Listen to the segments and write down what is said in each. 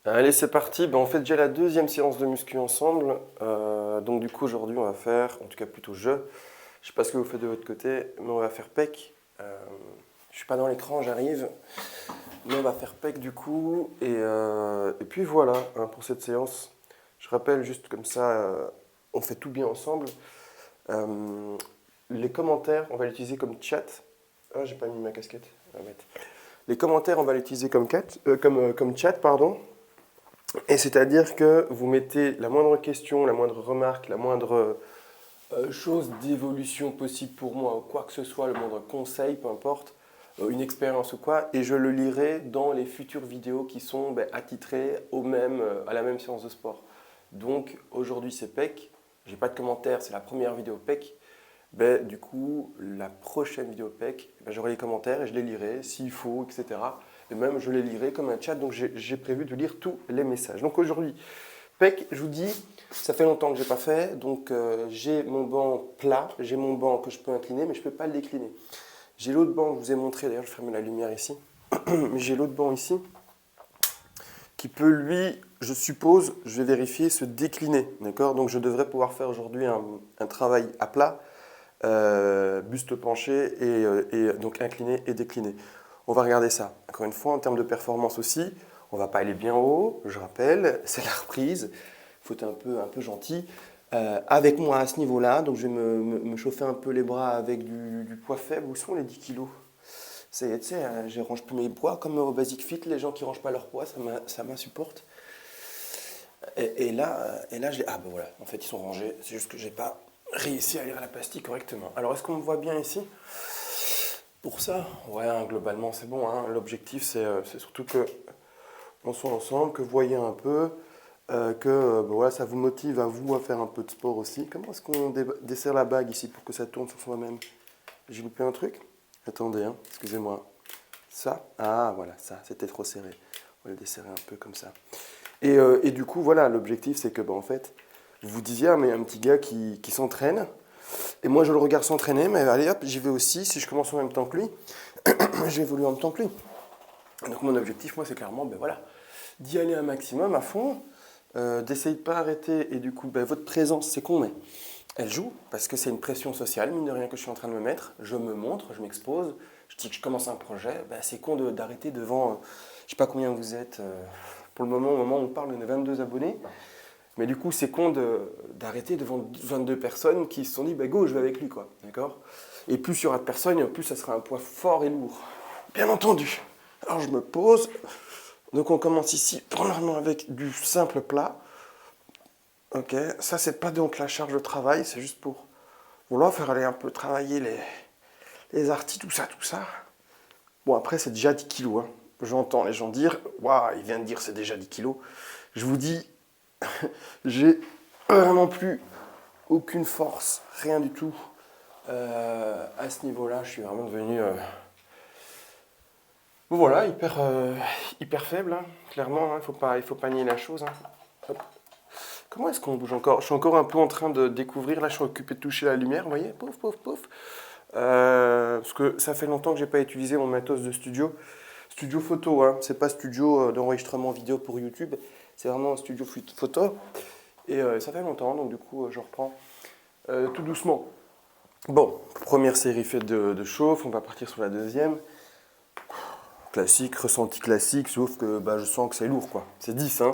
Allez, c'est parti. Ben, on fait déjà la deuxième séance de muscu ensemble. Donc du coup, aujourd'hui, on va faire, en tout cas plutôt je sais pas ce que vous faites de votre côté, mais on va faire pec. Je suis pas dans l'écran, j'arrive. Mais on va faire pec du coup. Et puis voilà pour cette séance. Je rappelle juste comme ça, on fait tout bien ensemble. Euh, les commentaires, on va l'utiliser comme chat. Ah, j'ai pas mis ma casquette. On va mettre. Les commentaires, on va l'utiliser comme chat, pardon. Et c'est-à-dire que vous mettez la moindre question, la moindre remarque, la moindre chose d'évolution possible pour moi, ou quoi que ce soit, le moindre conseil, peu importe, une expérience ou quoi, et je le lirai dans les futures vidéos qui sont attitrées à la même séance de sport. Donc aujourd'hui c'est PEC, j'ai pas de commentaires, c'est la première vidéo PEC. Du coup, la prochaine vidéo PEC, j'aurai les commentaires et je les lirai s'il faut, etc. Et même, je les lirai comme un chat, donc j'ai prévu de lire tous les messages. Donc aujourd'hui, PEC, je vous dis, ça fait longtemps que je n'ai pas fait, donc j'ai mon banc plat, j'ai mon banc que je peux incliner, mais je ne peux pas le décliner. J'ai l'autre banc, je vous ai montré, d'ailleurs je ferme la lumière ici, mais j'ai l'autre banc ici, qui peut lui, je suppose, je vais vérifier, se décliner, d'accord? Donc je devrais pouvoir faire aujourd'hui un travail à plat, buste penché et donc incliné et décliné. On va regarder ça. Encore une fois, en termes de performance aussi, on va pas aller bien haut, je rappelle, c'est la reprise, il faut être un peu gentil. Avec moi à ce niveau-là, donc je vais me chauffer un peu les bras avec du poids faible. Où sont les 10 kilos? Ça y est, tu sais, je range plus mes poids comme au Basic Fit, les gens qui rangent pas leur poids, ça m'insupporte. Et là, ah ben voilà, en fait ils sont rangés, c'est juste que j'ai pas réussi à lire la plastique correctement. Alors est-ce qu'on me voit bien ici? Pour ça, ouais, hein, globalement c'est bon. Hein. L'objectif c'est surtout que on soit ensemble, que vous voyez un peu, que voilà, ça vous motive à vous à faire un peu de sport aussi. Comment est-ce qu'on desserre la bague ici pour que ça tourne sur soi-même? J'ai loupé un truc? Attendez, hein, excusez-moi. Ça, ah voilà, ça, c'était trop serré. On va le desserrer un peu comme ça. Et du coup, voilà, l'objectif c'est que, en fait, vous vous disiez, ah, mais un petit gars qui s'entraîne, et moi je le regarde s'entraîner, mais allez hop, j'y vais aussi, si je commence en même temps que lui, je vais évoluer en même temps que lui. Donc mon objectif, moi, c'est clairement, voilà, d'y aller un maximum à fond, d'essayer de ne pas arrêter, et du coup, votre présence, c'est con, mais elle joue, parce que c'est une pression sociale, mine de rien, que je suis en train de me mettre. Je me montre, je m'expose, je dis que je commence un projet, c'est con d'arrêter devant, je sais pas combien vous êtes, pour le moment, au moment où on parle, on est 22 abonnés, mais du coup, c'est con d'arrêter devant 22 personnes qui se sont dit, go, je vais avec lui, quoi, d'accord? Et plus il y aura de personnes, plus ça sera un poids fort et lourd. Bien entendu. Alors je me pose. Donc on commence ici, premièrement avec du simple plat. Ok, ça c'est pas donc la charge de travail, c'est juste pour vouloir faire aller un peu travailler les artis, tout ça, tout ça. Bon après c'est déjà 10 kilos. Hein. J'entends les gens dire, waouh, il vient de dire c'est déjà 10 kilos. Je vous dis, j'ai vraiment plus aucune force, rien du tout. À ce niveau-là, je suis vraiment devenu voilà, hyper faible, hein, clairement, hein, il faut pas nier la chose. Hein. Hop. Comment est-ce qu'on bouge encore? Je suis encore un peu en train de découvrir, là je suis occupé de toucher la lumière, vous voyez, pouf, pouf, pouf. Parce que ça fait longtemps que j'ai pas utilisé mon matos de studio. Studio photo, hein, c'est pas studio d'enregistrement vidéo pour YouTube, c'est vraiment un studio photo. Et ça fait longtemps, donc du coup je reprends tout doucement. Bon, première série faite de chauffe, on va partir sur la deuxième. Classique, ressenti classique, sauf que je sens que c'est lourd, quoi. C'est 10, hein.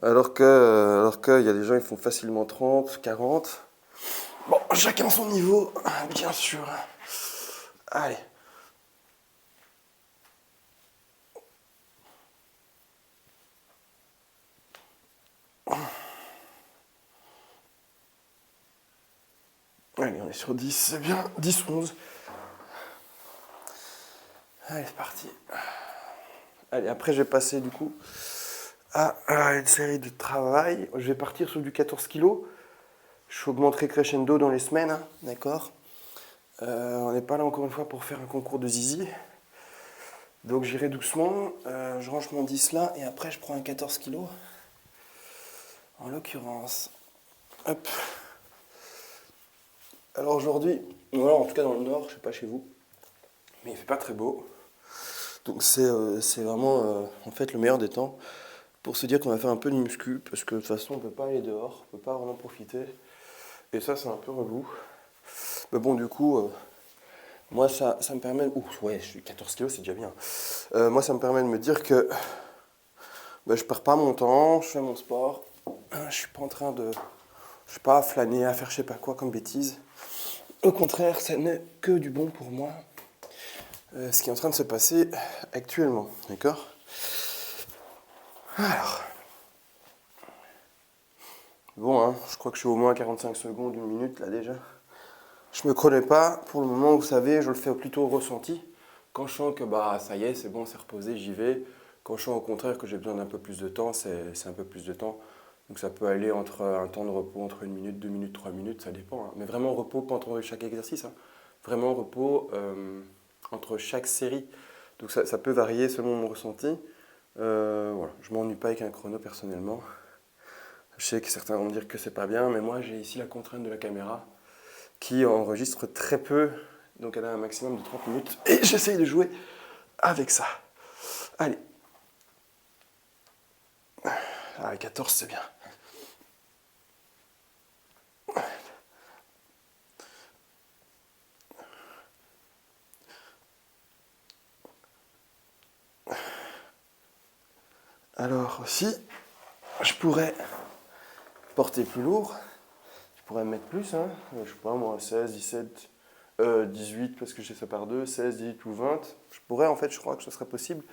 Alors que y a des gens qui font facilement 30, 40. Bon, chacun son niveau, bien sûr. Allez. Allez, on est sur 10, c'est bien. 10, 11. Allez, c'est parti. Allez, après, je vais passer du coup à une série de travail. Je vais partir sur du 14 kg. Je augmenterai crescendo dans les semaines, hein, d'accord. On n'est pas là encore une fois pour faire un concours de zizi. Donc j'irai doucement, je range mon 10 là et après je prends un 14 kg. En l'occurrence. Hop. Alors aujourd'hui, voilà, en tout cas dans le nord, je sais pas chez vous, mais il fait pas très beau. Donc c'est vraiment en fait le meilleur des temps pour se dire qu'on va faire un peu de muscu, parce que de toute façon on peut pas aller dehors, on peut pas vraiment profiter. Et ça c'est un peu relou. Mais bon du coup, moi ça me permet... Ouh ouais, je suis 14 kilos, c'est déjà bien. Moi ça me permet de me dire que je perds pas mon temps, je fais mon sport, je suis pas en train de... Je suis pas à flâner, à faire je sais pas quoi comme bêtises. Au contraire, ça n'est que du bon pour moi. Ce qui est en train de se passer actuellement, d'accord? Alors, bon, hein, je crois que je suis au moins à 45 secondes, une minute là déjà. Je me connais pas, pour le moment, vous savez, je le fais plutôt au ressenti. Quand je sens que bah ça y est, c'est bon, c'est reposé, j'y vais. Quand je sens au contraire que j'ai besoin d'un peu plus de temps, c'est un peu plus de temps. Donc ça peut aller entre un temps de repos entre 1 minute, 2 minutes, 3 minutes, ça dépend, hein. Mais vraiment repos pas entre chaque exercice, hein. Vraiment repos entre chaque série. Donc ça peut varier selon mon ressenti. Voilà, je m'ennuie pas avec un chrono personnellement. Je sais que certains vont me dire que c'est pas bien, mais moi j'ai ici la contrainte de la caméra qui enregistre très peu, donc elle a un maximum de 30 minutes et j'essaye de jouer avec ça. Allez. Ah, 14 c'est bien. Alors aussi, je pourrais porter plus lourd, je pourrais me mettre plus, hein. Je sais pas moi, 16, 17, 18 parce que j'ai ça par deux, 16, 18 ou 20. Je pourrais en fait, je crois que ce serait possible,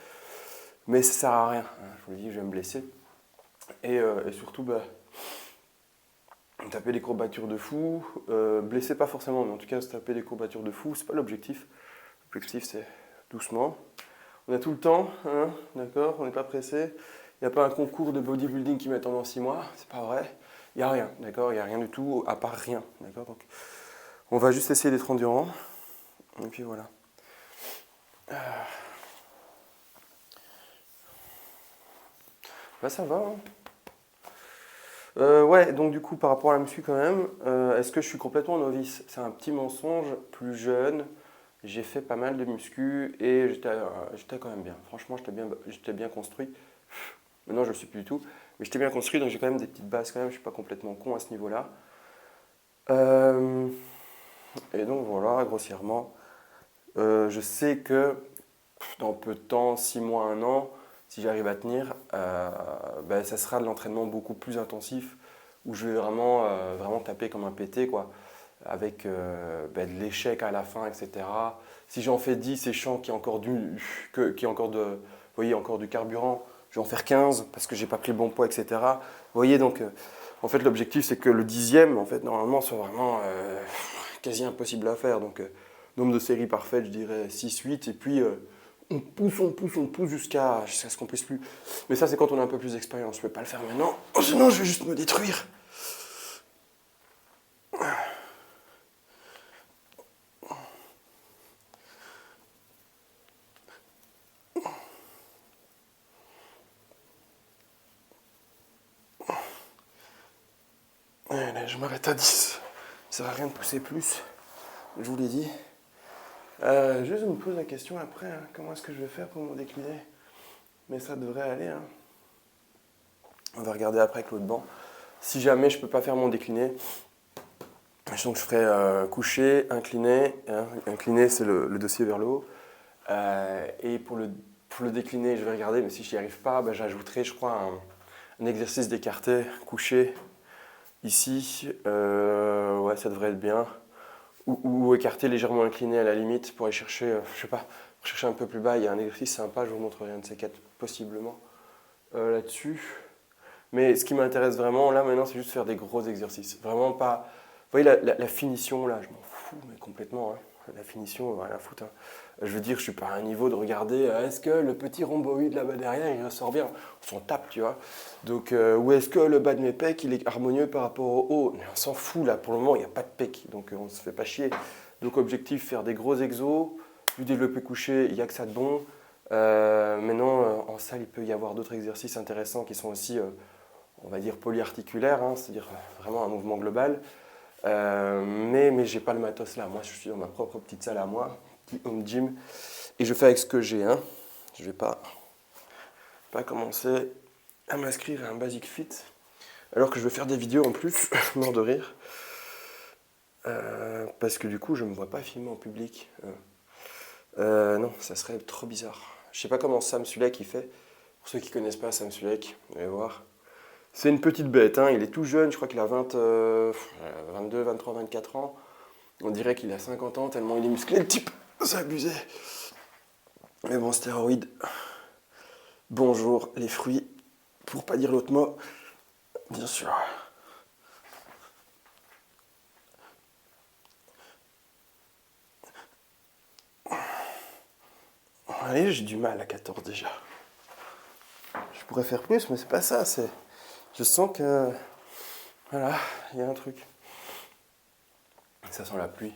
mais ça sert à rien, hein. Je vous le dis, je vais me blesser. Et surtout, taper des courbatures de fou, blesser pas forcément, mais en tout cas se taper des courbatures de fou, c'est pas l'objectif. L'objectif c'est doucement. On a tout le temps, hein, d'accord, on n'est pas pressé. Il n'y a pas un concours de bodybuilding qui m'attend dans 6 mois, c'est pas vrai. Il n'y a rien, d'accord, il n'y a rien du tout, à part rien, d'accord. Donc on va juste essayer d'être endurant. Et puis voilà. Bah ça va, hein. Ouais, donc du coup, par rapport à la muscu quand même, est-ce que je suis complètement novice? C'est un petit mensonge. Plus jeune, j'ai fait pas mal de muscu et j'étais quand même bien. Franchement, j'étais bien construit. Maintenant, je ne le suis plus du tout, mais j'étais bien construit, donc j'ai quand même des petites bases quand même. Je suis pas complètement con à ce niveau-là. Euh, et donc voilà, grossièrement, je sais que dans peu de temps, 6 mois, 1 an, si j'arrive à tenir, ça sera de l'entraînement beaucoup plus intensif où je vais vraiment taper comme un pété, quoi, avec de l'échec à la fin, etc. Si j'en fais 10 et je sens qu'il y a encore qu'il y a encore vous voyez, encore du carburant, je vais en faire 15 parce que j'ai pas pris le bon poids, etc. Vous voyez, donc en fait l'objectif c'est que le 10e, en fait, normalement, soit vraiment quasi impossible à faire. Donc nombre de séries parfaites, je dirais 6, 8, et puis on pousse jusqu'à ce qu'on puisse plus. Mais ça, c'est quand on a un peu plus d'expérience. Je ne peux pas le faire maintenant, sinon je vais juste me détruire. Allez, je m'arrête à 10. Ça ne sert à rien de pousser plus, je vous l'ai dit. Juste, je me pose la question après, hein, comment est-ce que je vais faire pour me décliner? Mais ça devrait aller, hein. On va regarder après avec l'autre banc. Si jamais je ne peux pas faire mon décliné, donc je ferai coucher, incliné. Hein. Incliné, c'est le dossier vers le haut. Et pour le décliner, je vais regarder, mais si je n'y arrive pas, j'ajouterai, je crois, un exercice d'écarté, couché, ici. Ouais, ça devrait être bien. Ou écarté légèrement incliné à la limite pour aller chercher, je sais pas, pour chercher un peu plus bas. Il y a un exercice sympa, je vous montrerai un de ces quatre possiblement là-dessus. Mais ce qui m'intéresse vraiment là maintenant, c'est juste faire des gros exercices. Vraiment pas. Vous voyez la finition là, je m'en fous, mais complètement, hein. La finition, rien à foutre, hein. Je veux dire, je suis pas à un niveau de regarder est-ce que le petit rhomboïde là-bas derrière il ressort bien. On s'en tape, tu vois. Donc, ou est-ce que le bas de mes pecs il est harmonieux par rapport au haut. Mais on s'en fout là, pour le moment il n'y a pas de pec, donc on se fait pas chier. Donc, objectif, faire des gros exos, du développé couché, il n'y a que ça de bon. Maintenant, en salle, il peut y avoir d'autres exercices intéressants qui sont aussi on va dire polyarticulaire, hein, c'est-à-dire vraiment un mouvement global. Mais j'ai pas le matos là. Moi, je suis dans ma propre petite salle à moi, petit home gym, et je fais avec ce que j'ai, hein. Je vais pas commencer à m'inscrire à un Basic Fit, alors que je veux faire des vidéos en plus, mort de rire. Parce que du coup, je me vois pas filmer en public. Non, ça serait trop bizarre. Je sais pas comment Sam Sulek il fait. Pour ceux qui connaissent pas Sam Sulek, vous allez voir. C'est une petite bête, hein. Il est tout jeune, je crois qu'il a 22, 23, 24 ans. On dirait qu'il a 50 ans, tellement il est musclé le type. C'est abusé. Mais bon, stéroïdes. Bonjour, les fruits. Pour pas dire l'autre mot, bien sûr. Allez, j'ai du mal à 14 déjà. Je pourrais faire plus, mais c'est pas ça. Je sens que... Voilà, il y a un truc. Ça sent la pluie.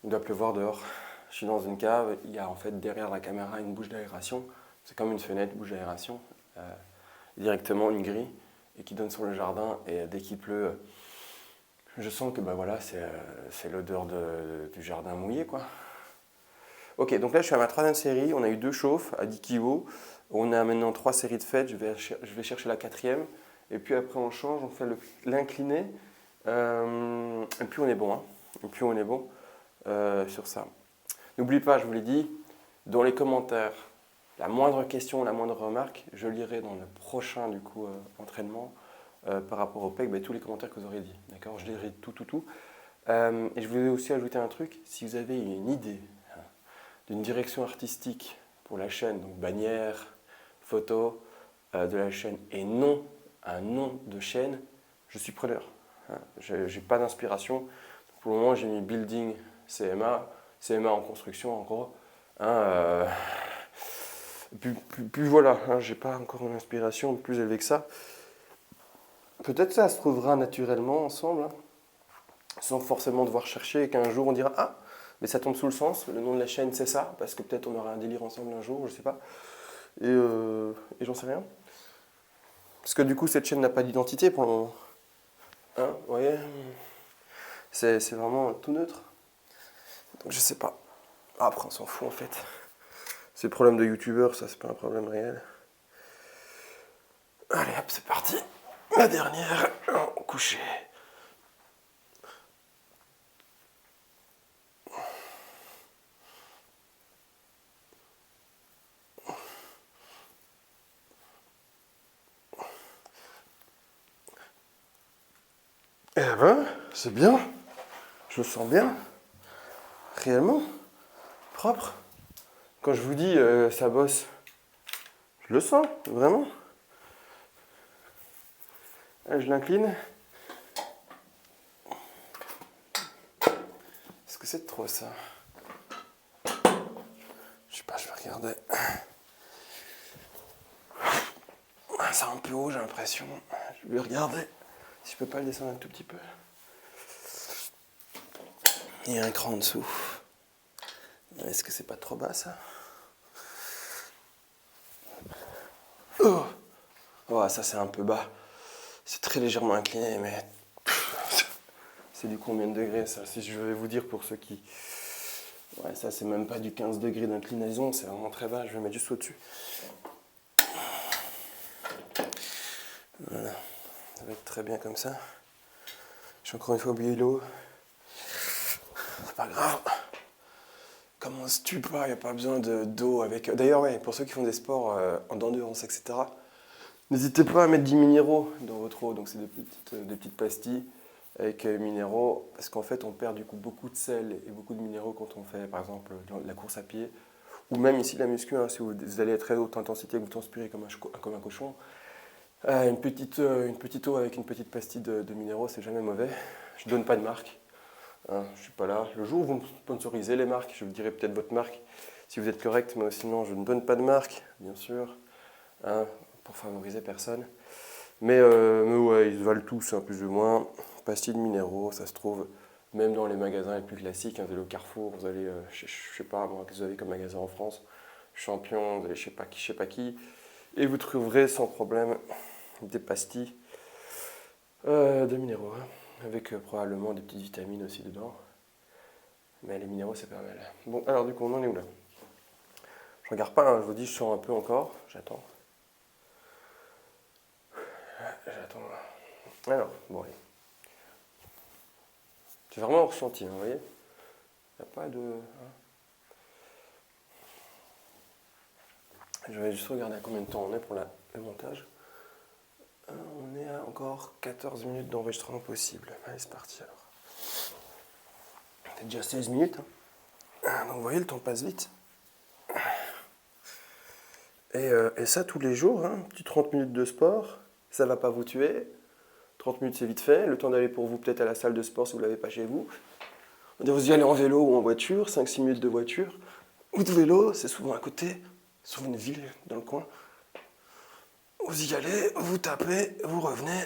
Il doit pleuvoir dehors. Je suis dans une cave. Il y a en fait derrière la caméra une bouche d'aération. C'est comme une fenêtre, bouche d'aération. Directement une grille et qui donne sur le jardin. Et dès qu'il pleut, je sens que bah voilà, c'est l'odeur du jardin mouillé, quoi. Ok, donc là je suis à ma troisième série. On a eu 2 chauffes à 10 kg. On a maintenant 3 séries de fêtes. Je vais chercher la 4e. Et puis après on change, on fait l'incliné. Et puis on est bon. Hein. Et puis on est bon sur ça. N'oublie pas, je vous l'ai dit, dans les commentaires, la moindre question, la moindre remarque, je lirai dans le prochain du coup, entraînement par rapport au PEC, tous les commentaires que vous aurez dit. D'accord, je lirai tout. Et je voulais aussi ajouter un truc. Si vous avez une idée d'une direction artistique pour la chaîne, donc bannière, photo de la chaîne et non un nom de chaîne, je suis preneur. Je n'ai pas d'inspiration. Pour le moment, j'ai mis building CMA, CMA en construction en gros. Puis voilà, j'ai pas encore une inspiration plus élevée que ça. Peut-être ça se trouvera naturellement ensemble, sans forcément devoir chercher et qu'un jour on dira ah, mais ça tombe sous le sens, le nom de la chaîne c'est ça, parce que peut-être on aura un délire ensemble un jour, je sais pas. Et j'en sais rien. Parce que du coup cette chaîne n'a pas d'identité pour le moment. Hein, vous voyez, c'est vraiment tout neutre. Donc je sais pas. Après on s'en fout en fait. C'est le problème de youtubeur, ça c'est pas un problème réel. Allez hop, c'est parti. La dernière, coucher. Eh ben, c'est bien. Je me sens bien. Réellement. Propre. Quand je vous dis ça bosse, je le sens, vraiment. Là, je l'incline. Est-ce que c'est trop ça? Je sais pas, je vais regarder. C'est un peu haut, j'ai l'impression. Je vais regarder si je peux pas le descendre un tout petit peu. Il y a un cran en dessous. Est-ce que c'est pas trop bas ça? Oh, ça c'est un peu bas. C'est très légèrement incliné, mais c'est du combien de degrés ça? Si je vais vous dire pour ceux qui... Ouais, ça c'est même pas du 15 degrés d'inclinaison, c'est vraiment très bas, je vais mettre juste au-dessus. Voilà, ça va être très bien comme ça. J'ai encore une fois oublié l'eau. C'est pas grave. Comme on se tue pas, il n'y a pas besoin d'eau avec... D'ailleurs, ouais, pour ceux qui font des sports en endurance, etc., n'hésitez pas à mettre du minéraux dans votre eau. Donc c'est des petites pastilles avec minéraux, parce qu'en fait on perd du coup beaucoup de sel et beaucoup de minéraux quand on fait par exemple la course à pied, ou même ici la muscu, hein, si vous allez à très haute intensité, que vous transpirez comme un cochon. Une petite eau avec une petite pastille de minéraux, c'est jamais mauvais. Je donne pas de marque. Hein, je suis pas là. Le jour où vous me sponsorisez les marques, je vous dirai peut-être votre marque si vous êtes correct, mais sinon je ne donne pas de marque, bien sûr, hein, pour favoriser personne. Mais ouais, ils se valent tous, hein, plus ou moins. Pastilles de minéraux, ça se trouve même dans les magasins les plus classiques. Hein, vous allez au Carrefour, vous allez, je sais pas moi, que vous avez comme magasin en France, Champion, vous allez je sais pas qui, et vous trouverez sans problème des pastilles de minéraux, hein, avec probablement des petites vitamines aussi dedans. Mais les minéraux, c'est pas mal. Bon, alors du coup, on en est où là? Je regarde pas, hein, je vous dis, je sens un peu encore, j'attends. J'attends. Alors, bon, allez. C'est vraiment un ressenti, hein, vous voyez. Il n'y a pas de. Hein. Je vais juste regarder à combien de temps on est pour le montage. On est à encore 14 minutes d'enregistrement possible. Allez, c'est parti alors. C'est déjà 16 minutes. Hein. Donc vous voyez, le temps passe vite. Et ça tous les jours, hein, petit 30 minutes de sport, ça va pas vous tuer. 30 minutes c'est vite fait. Le temps d'aller pour vous peut-être à la salle de sport si vous ne l'avez pas chez vous. Vous y allez en vélo ou en voiture, 5-6 minutes de voiture. Ou de vélo, c'est souvent à côté, sur une ville dans le coin. Vous y allez, vous tapez, vous revenez.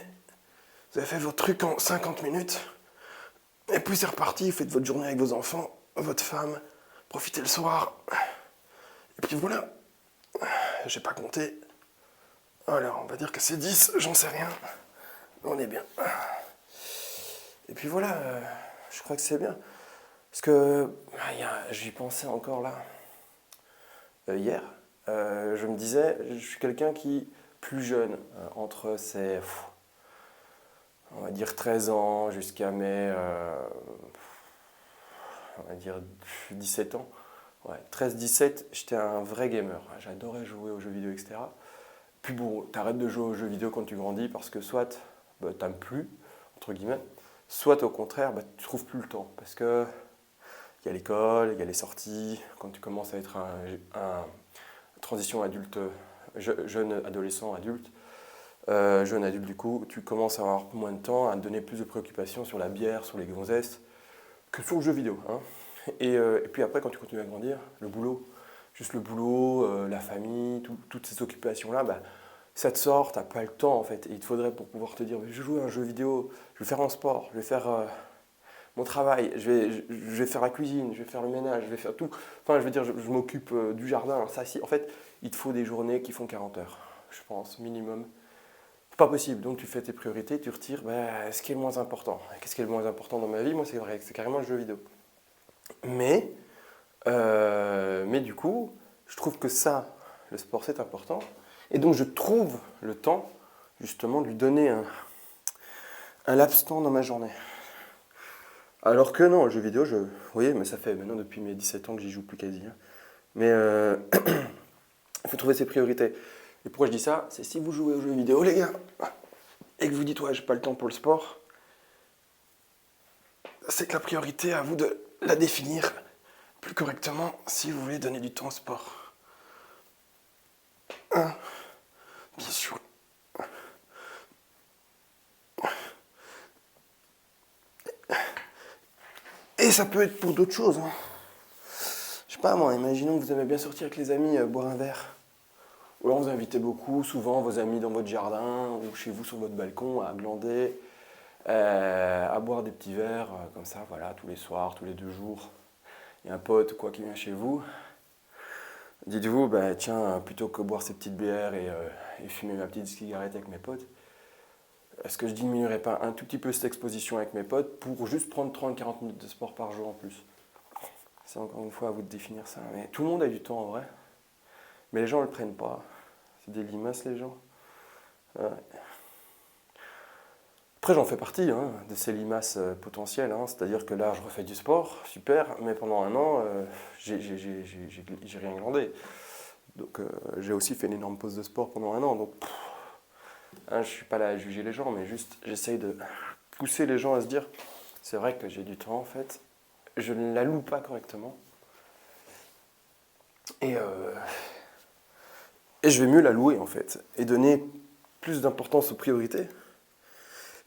Vous avez fait votre truc en 50 minutes. Et puis c'est reparti, vous faites votre journée avec vos enfants, votre femme. Profitez le soir. Et puis voilà. J'ai pas compté. Alors, on va dire que c'est 10, j'en sais rien. On est bien. Et puis voilà, je crois que c'est bien. Parce que j'y pensais encore là, hier. Je me disais, je suis quelqu'un qui, plus jeune, entre ses, on va dire 13 ans jusqu'à mes, on va dire 17 ans. Ouais, 13-17, j'étais un vrai gamer. J'adorais jouer aux jeux vidéo, etc. Puis bon, t'arrêtes de jouer aux jeux vidéo quand tu grandis parce que soit t'aimes plus, entre guillemets, soit au contraire, tu trouves plus le temps. Parce que il y a l'école, il y a les sorties, quand tu commences à être un transition adulte, jeune adolescent, adulte, jeune adulte du coup, tu commences à avoir moins de temps, à te donner plus de préoccupations sur la bière, sur les gonzesses, que sur le jeu vidéo. Hein. Et puis après, quand tu continues à grandir, le boulot, juste le boulot, la famille, toutes ces occupations-là, ça te sort, t'as pas le temps en fait. Et il te faudrait pour pouvoir te dire, je vais jouer à un jeu vidéo, je vais faire un sport, je vais faire mon travail, je vais faire la cuisine, je vais faire le ménage, je vais faire tout. Enfin, je veux dire, je m'occupe du jardin. Ça, si, en fait, il te faut des journées qui font 40 heures, je pense, minimum. C'est pas possible. Donc, tu fais tes priorités, tu retires ce qui est le moins important. Qu'est-ce qui est le moins important dans ma vie? Moi, c'est vrai, c'est carrément le jeu vidéo. Mais du coup, je trouve que ça, le sport, c'est important. Et donc, je trouve le temps, justement, de lui donner un laps de temps dans ma journée. Alors que non, le jeu vidéo, vous voyez, mais ça fait maintenant depuis mes 17 ans que j'y joue plus quasi. Hein. Mais il faut trouver ses priorités. Et pourquoi je dis ça? C'est si vous jouez aux jeux vidéo, les gars, et que vous dites, ouais, j'ai pas le temps pour le sport, c'est que la priorité, à vous de la définir plus correctement si vous voulez donner du temps au sport. Bien sûr. Et ça peut être pour d'autres choses. Hein. Je sais pas moi, imaginons que vous aimez bien sortir avec les amis, boire un verre. Ou alors vous invitez beaucoup, souvent vos amis dans votre jardin ou chez vous sur votre balcon à glander, à boire des petits verres comme ça, voilà, tous les soirs, tous les 2 jours. Il y a un pote quoi qui vient chez vous. Dites-vous, tiens, plutôt que boire ces petites bières et fumer ma petite cigarette avec mes potes, est-ce que je diminuerais pas un tout petit peu cette exposition avec mes potes pour juste prendre 30-40 minutes de sport par jour en plus? C'est encore une fois à vous de définir ça. Mais tout le monde a du temps en vrai. Mais les gens ne le prennent pas. C'est des limaces les gens. Ouais. Après j'en fais partie de ces limaces potentielles. C'est-à-dire que là je refais du sport, super, mais pendant un an j'ai rien glandé. Donc j'ai aussi fait une énorme pause de sport pendant un an. Donc je ne suis pas là à juger les gens, mais juste j'essaye de pousser les gens à se dire c'est vrai que j'ai du temps en fait. Je ne la loue pas correctement. Et je vais mieux la louer en fait. Et donner plus d'importance aux priorités.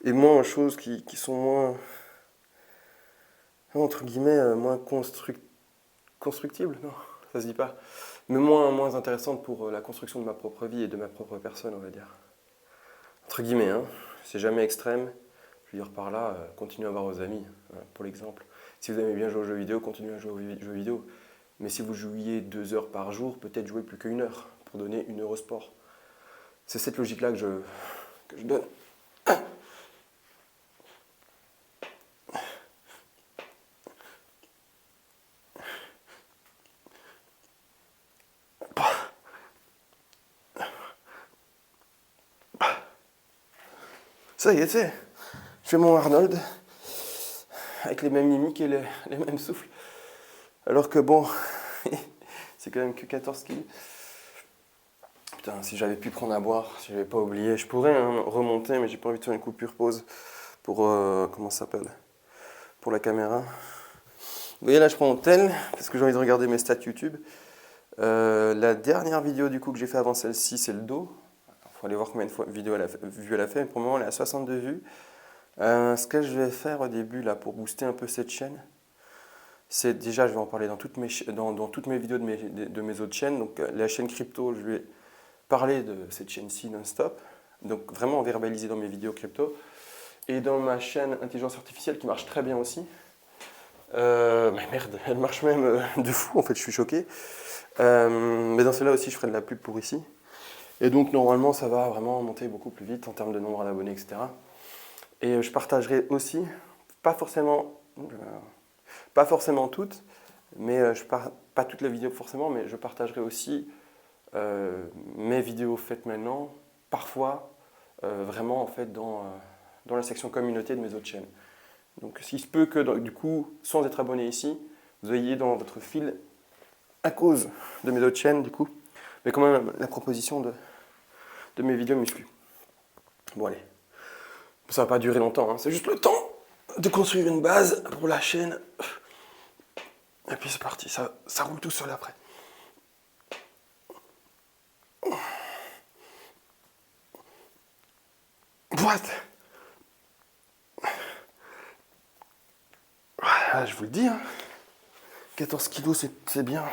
Et moins aux choses qui sont moins, entre guillemets, moins constructibles. Non, ça se dit pas. Mais moins intéressantes pour la construction de ma propre vie et de ma propre personne, on va dire. Entre guillemets, c'est jamais extrême. Je veux dire par là, continuez à voir vos amis, pour l'exemple. Si vous aimez bien jouer aux jeux vidéo, continuez à jouer aux jeux vidéo. Mais si vous jouiez 2 heures par jour, peut-être jouez plus qu'1 heure pour donner 1 heure au sport. C'est cette logique-là que je donne. Ça y est, tu sais, je fais mon Arnold avec les mêmes mimiques et les mêmes souffles. Alors que bon, c'est quand même que 14 kilos. Putain, si j'avais pu prendre à boire, si j'avais pas oublié, je pourrais remonter, mais j'ai pas envie de faire une coupure pause pour, comment ça s'appelle, pour la caméra. Vous voyez là, je prends mon tel, parce que j'ai envie de regarder mes stats YouTube. La dernière vidéo du coup que j'ai fait avant celle-ci, c'est le dos. Il faut aller voir combien de vidéos elle a fait, mais pour le moment elle est à 62 vues. Ce que je vais faire au début là pour booster un peu cette chaîne, c'est déjà, je vais en parler dans toutes mes vidéos de mes autres chaînes. Donc la chaîne crypto, je vais parler de cette chaîne-ci non-stop. Donc vraiment verbaliser dans mes vidéos crypto. Et dans ma chaîne intelligence artificielle qui marche très bien aussi. Mais merde, elle marche même de fou en fait, je suis choqué. Mais dans celle-là aussi, je ferai de la pub pour ici. Et donc normalement, ça va vraiment monter beaucoup plus vite en termes de nombre d'abonnés, etc. Et je partagerai aussi, pas forcément toutes, mais pas toutes les vidéos forcément, mais je partagerai aussi mes vidéos faites maintenant, parfois vraiment en fait dans la section communauté de mes autres chaînes. Donc s'il se peut que du coup, sans être abonné ici, vous ayez dans votre fil, à cause de mes autres chaînes du coup, mais quand même la proposition de mes vidéos muscu. Bon allez, ça va pas durer longtemps, hein. C'est juste le temps de construire une base pour la chaîne. Et puis c'est parti, ça roule tout seul après. What? Ah, je vous le dis, hein. 14 kilos, c'est bien.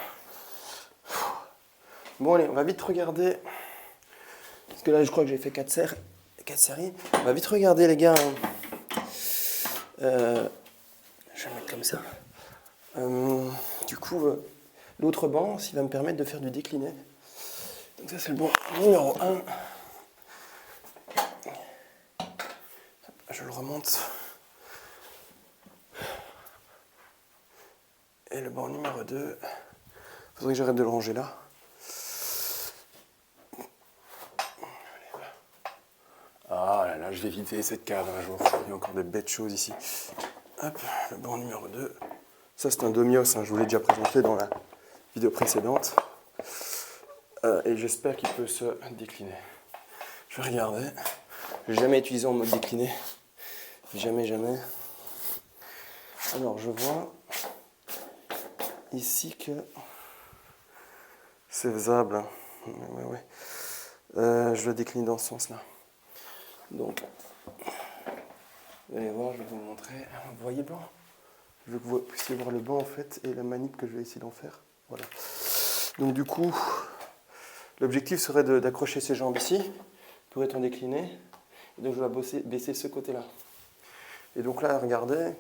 Bon allez, on va vite regarder. Parce que là, je crois que j'ai fait 4 séries. On va vite regarder, les gars. Je vais mettre comme ça. Du coup, l'autre banc, il va me permettre de faire du décliné. Donc ça, c'est le banc numéro 1. Je le remonte. Et le banc numéro 2. Il faudrait que j'arrête de le ranger là. Ah là là, je vais éviter cette cave un jour. Il y a encore des bêtes choses ici. Hop, le banc numéro 2. Ça, c'est un Domios, hein, je vous l'ai déjà présenté dans la vidéo précédente. Et j'espère qu'il peut se décliner. Je vais regarder. Je n'ai jamais utilisé en mode décliné. Jamais, jamais. Alors, je vois ici que c'est faisable. Hein. Ouais. Je le décline dans ce sens-là. Donc, vous allez voir, je vais vous montrer. Vous voyez le banc? Je veux que vous puissiez voir le banc en fait et la manip que je vais essayer d'en faire. Voilà. Donc du coup, l'objectif serait d'accrocher ses jambes ici pour être en décliné. Et donc je vais baisser ce côté-là. Et donc là, regardez,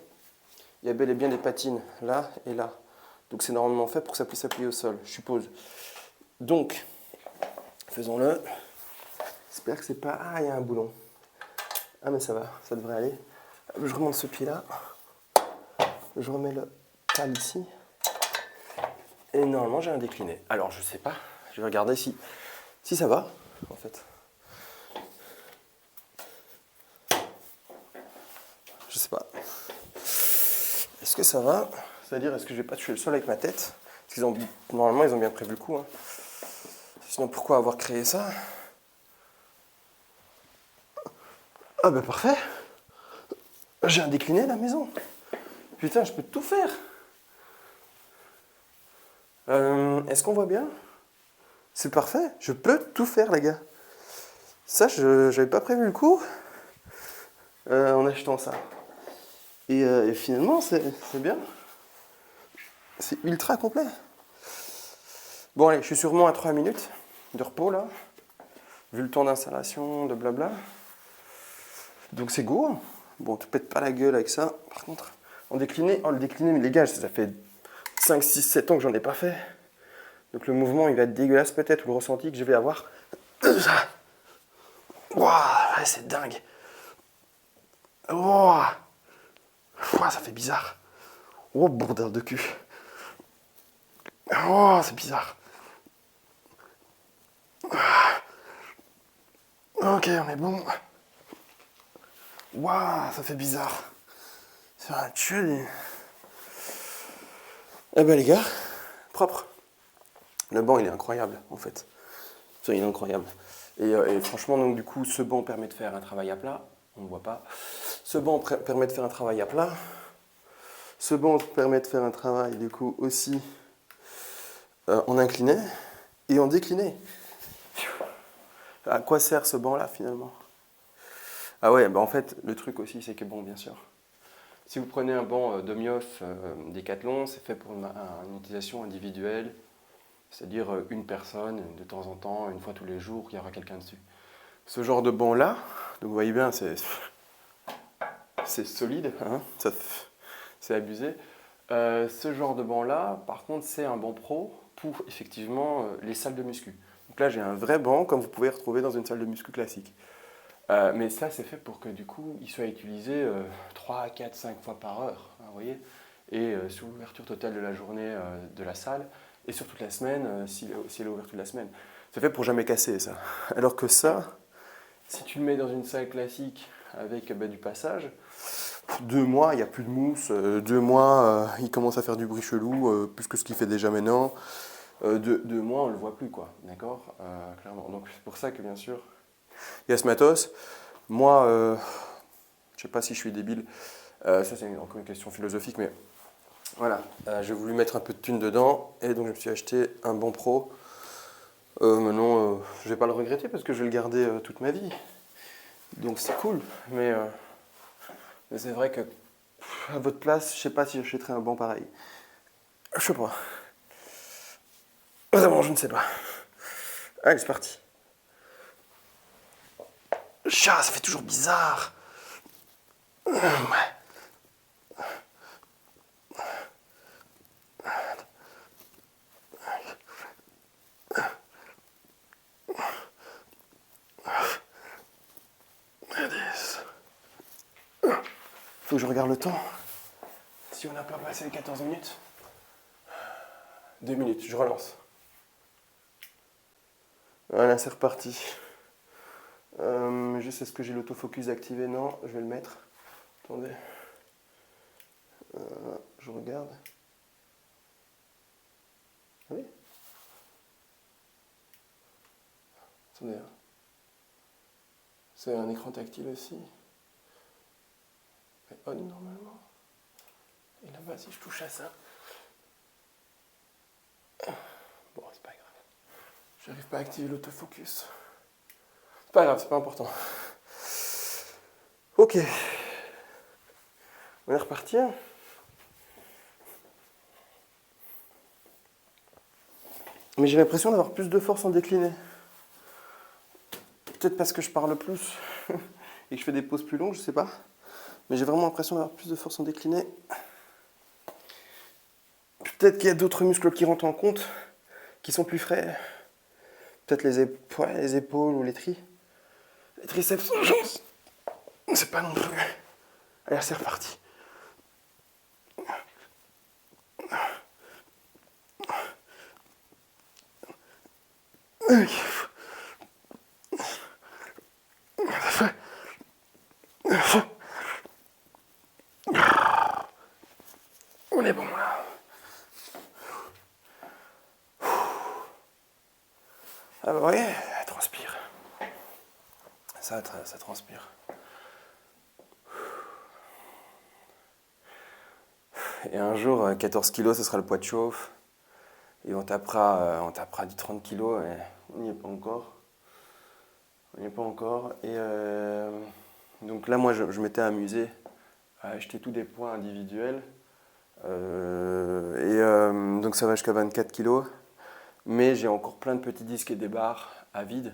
il y a bel et bien des patines là et là. Donc c'est normalement fait pour que ça puisse s'appuyer au sol, je suppose. Donc, faisons-le. J'espère que c'est pas... Ah, il y a un boulon. Ah mais ça va, ça devrait aller. Je remonte ce pied-là. Je remets le pal ici. Et normalement, j'ai un décliné. Alors, je sais pas. Je vais regarder si ça va, en fait. Je sais pas. Est-ce que ça va? C'est-à-dire, est-ce que je vais pas toucher le sol avec ma tête? Parce normalement, ils ont bien prévu le coup. Hein. Sinon, pourquoi avoir créé ça? Ah bah parfait. J'ai un décliné à la maison. Putain, je peux tout faire. Est-ce qu'on voit bien? C'est parfait. Je peux tout faire, les gars. Ça, je n'avais pas prévu le coup en achetant ça. Et finalement, c'est bien. C'est ultra complet. Bon, allez, je suis sûrement à 3 minutes de repos, là. Vu le temps d'installation, de blabla. Donc c'est go. Bon, tu pètes pas la gueule avec ça. Par contre, le décliné, mais les gars, ça fait 5, 6, 7 ans que j'en ai pas fait. Donc le mouvement, il va être dégueulasse peut-être, ou le ressenti que je vais avoir. Waouh, c'est dingue. Waouh, ça fait bizarre. Oh, bordel de cul. Oh, c'est bizarre. Ok, on est bon. Waouh, ça fait bizarre. Ça va tuer. Eh ben les gars, propre. Le banc il est incroyable en fait. Ça, il est incroyable. Et franchement donc du coup ce banc permet de faire un travail à plat. On ne voit pas. Ce banc permet de faire un travail à plat. Ce banc permet de faire un travail du coup aussi en incliné et en décliné. À quoi sert ce banc là finalement? Ah ouais, bah en fait le truc aussi c'est que bon bien sûr. Si vous prenez un banc Domios Decathlon, c'est fait pour une utilisation individuelle, c'est-à-dire une personne de temps en temps, une fois tous les jours, il y aura quelqu'un dessus. Ce genre de banc là, donc vous voyez bien, c'est solide, hein, c'est abusé. Ce genre de banc là, par contre, c'est un banc pro pour effectivement les salles de muscu. Donc là, j'ai un vrai banc comme vous pouvez retrouver dans une salle de muscu classique. Mais ça, c'est fait pour que du coup, il soit utilisé 3, 4, 5 fois par heure, hein, vous voyez. Et sur l'ouverture totale de la journée de la salle, et sur toute la semaine, si elle est ouverte toute la semaine. C'est fait pour jamais casser, ça. Alors que ça, si tu le mets dans une salle classique avec du passage, 2 mois, il n'y a plus de mousse. 2 mois, il commence à faire du bruit chelou, plus que ce qu'il fait déjà maintenant. 2 mois, on ne le voit plus, quoi. D'accord. Clairement. Donc c'est pour ça que, bien sûr, il y a ce matos. Moi, je sais pas si je suis débile. Ça, c'est encore une question philosophique, mais voilà. J'ai voulu mettre un peu de thune dedans, et donc je me suis acheté un bon pro. Maintenant, je vais pas le regretter parce que je vais le garder toute ma vie. Donc c'est cool, mais c'est vrai que à votre place, je sais pas si j'achèterais un banc pareil. Je sais pas. Vraiment, je ne sais pas. Allez, c'est parti. Chat, ça fait toujours bizarre. Ouais. Faut que je regarde le temps. Si on n'a pas passé les 14 minutes. 2 minutes, je relance. Voilà, c'est reparti. Juste, est-ce que j'ai l'autofocus activé? Non, je vais le mettre. Attendez. Je regarde. Oui. Attendez. C'est un écran tactile aussi. Mais on normalement. Et là-bas, si je touche à ça. Bon, c'est pas grave. J'arrive pas à activer l'autofocus. C'est pas grave, c'est pas important. Ok. On est reparti. Mais j'ai l'impression d'avoir plus de force en décliné. Peut-être parce que je parle plus et que je fais des pauses plus longues, je sais pas. Mais j'ai vraiment l'impression d'avoir plus de force en décliné. Peut-être qu'il y a d'autres muscles qui rentrent en compte, qui sont plus frais. Peut-être les épaules ou les Les triceps, c'est pas non plus. Allez, c'est reparti. On est bon là. Ah bah ouais, elle transpire. Ça transpire. Et un jour, 14 kilos, ce sera le poids de chauffe. Et on tapera du 30 kilos et on n'y est pas encore. On n'y est pas encore. Et donc là, moi, je m'étais amusé à acheter tous des poids individuels. Donc ça va jusqu'à 24 kilos. Mais j'ai encore plein de petits disques et des barres à vide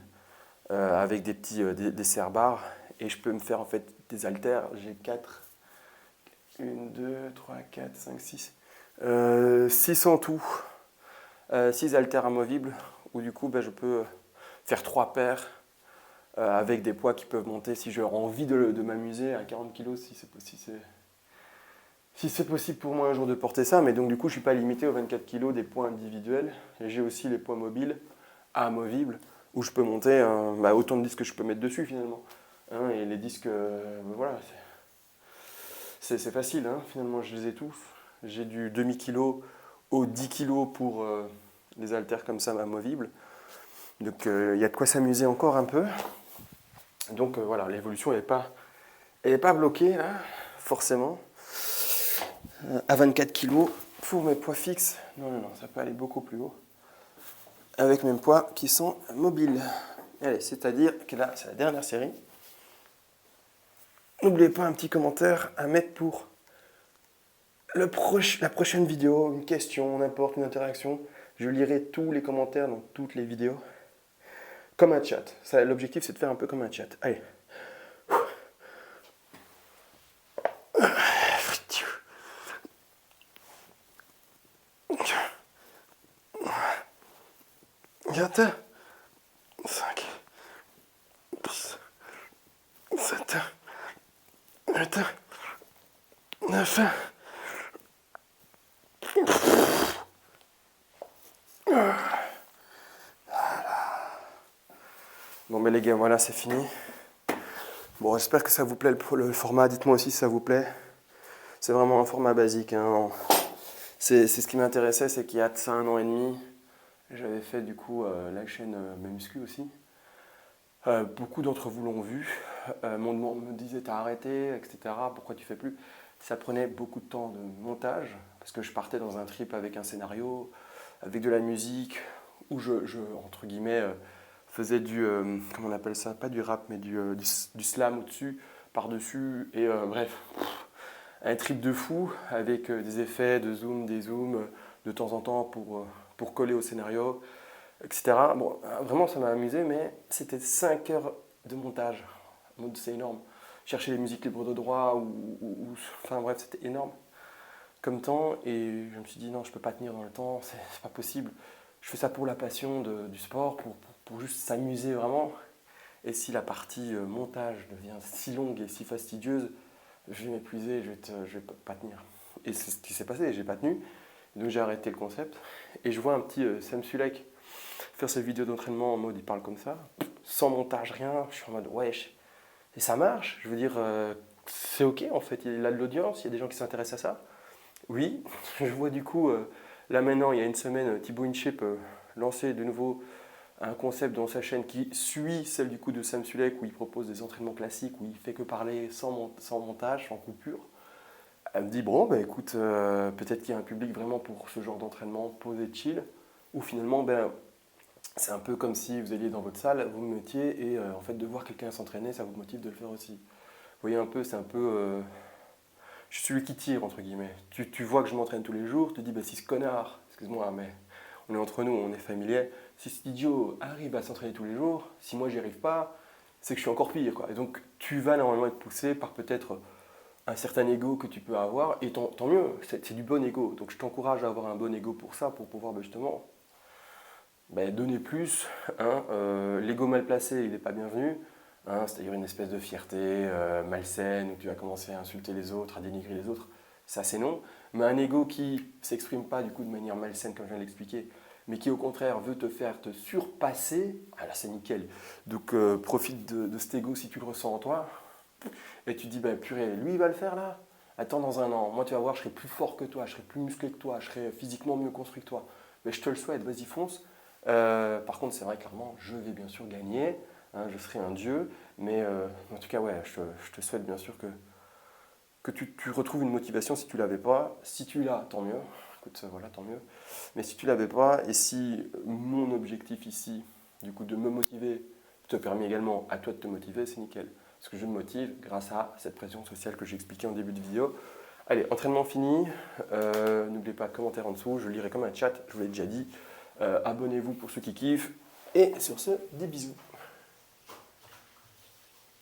avec des petits des serre-barres. Et je peux me faire en fait des haltères. J'ai 4, 1, 2, 3, 4, 5, 6. 6 en tout. 6 haltères amovibles où du coup je peux faire 3 paires avec des poids qui peuvent monter si j'ai envie de m'amuser à 40 kg si c'est possible pour moi un jour de porter ça, mais donc du coup je ne suis pas limité aux 24 kg des poids individuels. Et j'ai aussi les poids mobiles, amovibles, où je peux monter autant de disques que je peux mettre dessus finalement. hein, et les disques, voilà, c'est facile, hein, finalement, je les ai tous. J'ai du demi-kilo au 10 kilos pour les haltères comme ça, amovibles. Donc il y a de quoi s'amuser encore un peu. Donc voilà, l'évolution elle est pas bloquée là, forcément. À 24 kilos, pour mes poids fixes, non, ça peut aller beaucoup plus haut. Avec mes poids qui sont mobiles. Allez, c'est-à-dire que là, c'est la dernière série. N'oubliez pas un petit commentaire à mettre pour la prochaine vidéo, une question, n'importe, une interaction. Je lirai tous les commentaires dans toutes les vidéos. Comme un chat. L'objectif, c'est de faire un peu comme un chat. Allez. Quatre, 5, 6, 7, 8, 9. Bon, mais les gars, voilà, c'est fini. Bon, j'espère que ça vous plaît le format. Dites-moi aussi si ça vous plaît. C'est vraiment un format basique, hein. C'est ce qui m'intéressait, c'est qu'il y a de ça 1 an et demi, j'avais fait du coup la chaîne Memuscu aussi. Beaucoup d'entre vous l'ont vu. Me disait t'as arrêté, etc. Pourquoi tu fais plus? Ça prenait beaucoup de temps de montage parce que je partais dans un trip avec un scénario, avec de la musique, où entre guillemets, faisais du, comment on appelle ça? Pas du rap, mais du slam au-dessus, par-dessus, et bref, un trip de fou avec des effets de zoom, des zooms de temps en temps pour coller au scénario, etc. Bon, vraiment, ça m'a amusé, mais c'était 5 heures de montage. C'est énorme. Chercher les musiques libres de droit, enfin bref, c'était énorme comme temps. Et je me suis dit, non, je peux pas tenir dans le temps, c'est pas possible. Je fais ça pour la passion du sport, pour juste s'amuser vraiment. Et si la partie montage devient si longue et si fastidieuse, je vais m'épuiser, je vais pas tenir. Et c'est ce qui s'est passé, j'ai pas tenu. Donc j'ai arrêté le concept. Et je vois un petit Sam Sulek faire ses vidéos d'entraînement en mode il parle comme ça, sans montage, rien. Je suis en mode wesh. Et ça marche, je veux dire, c'est ok en fait, il a de l'audience, il y a des gens qui s'intéressent à ça. Oui, je vois du coup, là maintenant, il y a une semaine, Thibaut InShape lançait de nouveau un concept dans sa chaîne qui suit celle du coup de Sam Sulek où il propose des entraînements classiques, où il fait que parler sans montage, sans coupure. Elle me dit, bon, bah écoute, peut-être qu'il y a un public vraiment pour ce genre d'entraînement posé chill, ou finalement, ben, c'est un peu comme si vous alliez dans votre salle, vous me mettiez, et en fait, de voir quelqu'un s'entraîner, ça vous motive de le faire aussi. Vous voyez un peu, c'est un peu. Je suis celui qui tire, entre guillemets. Tu vois que je m'entraîne tous les jours, tu te dis, bah, si ce connard, excuse-moi, mais on est entre nous, on est familier, si cet idiot arrive à s'entraîner tous les jours, si moi j'y arrive pas, c'est que je suis encore pire, quoi. Et donc, tu vas normalement être poussé par peut-être un certain ego que tu peux avoir, et tant mieux, c'est du bon ego. Donc je t'encourage à avoir un bon ego pour ça, pour pouvoir justement donner plus. Hein. L'ego mal placé, il n'est pas bienvenu. Hein, c'est-à-dire une espèce de fierté malsaine, où tu vas commencer à insulter les autres, à dénigrer les autres. Ça, c'est non. Mais un ego qui ne s'exprime pas du coup de manière malsaine, comme je viens de l'expliquer, mais qui au contraire veut te faire te surpasser, ah là c'est nickel. Donc profite de cet ego si tu le ressens en toi. Et tu te dis, bah, purée, lui il va le faire là. Attends, dans 1 an, moi tu vas voir, je serai plus fort que toi, je serai plus musclé que toi, je serai physiquement mieux construit que toi. Mais je te le souhaite, vas-y fonce. Par contre, c'est vrai, clairement, je vais bien sûr gagner, hein, je serai un dieu, mais en tout cas, ouais, je te souhaite bien sûr que tu retrouves une motivation si tu l'avais pas. Si tu l'as, tant mieux. Écoute, voilà, tant mieux. Mais si tu l'avais pas, et si mon objectif ici, du coup, de me motiver, te permet également à toi de te motiver, c'est nickel. Parce que je me motive grâce à cette pression sociale que j'ai expliquée en début de vidéo. Allez, entraînement fini. N'oubliez pas de commentaire en dessous. Je lirai comme un chat, je vous l'ai déjà dit. Abonnez-vous pour ceux qui kiffent. Et sur ce, des bisous.